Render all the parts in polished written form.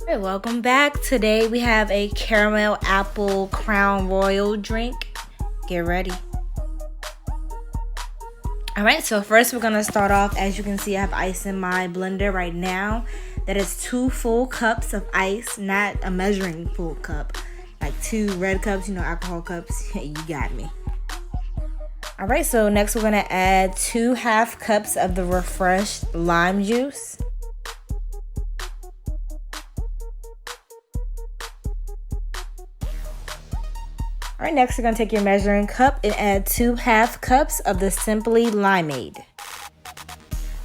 Alright, welcome back. Today we have a caramel apple Crown Royal drink. Get ready. Alright, so first we're gonna start off. As you can see, I have ice in my blender right now. That is 2 full cups of ice, not a measuring full cup. Like 2 red cups, alcohol cups. You got me. Alright, so next we're gonna add 2 half cups of the refreshed lime juice. Alright, next we're going to take your measuring cup and add 2 half cups of the Simply Limeade.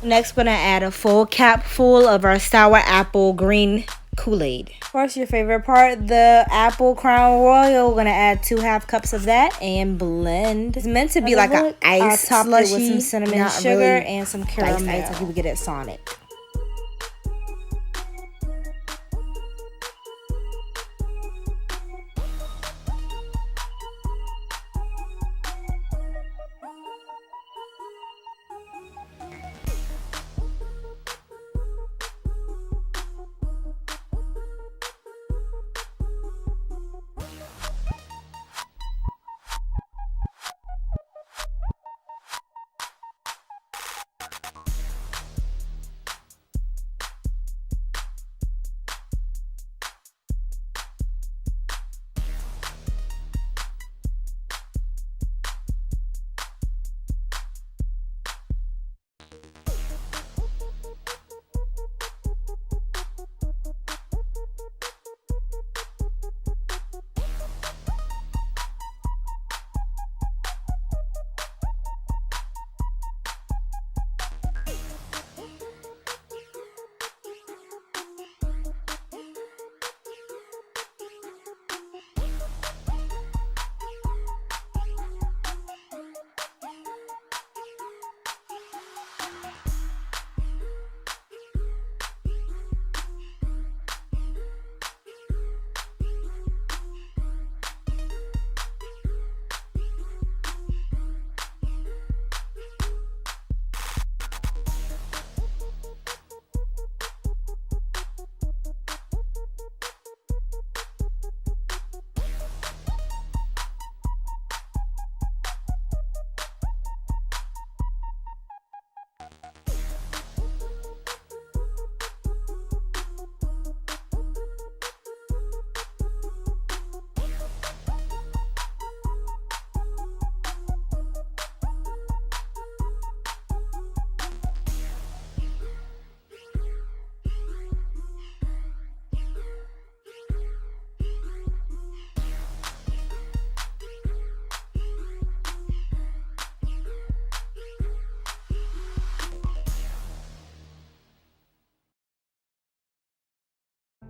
Next, we're going to add a full cap full of our sour apple green Kool-Aid. Of course, your favorite part, the apple Crown Royal. We're going to add 2 half cups of that and blend. It's meant to be like an ice slushy with some cinnamon sugar really and some caramel ice like you would get at Sonic.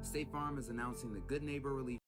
State Farm is announcing the Good Neighbor Relief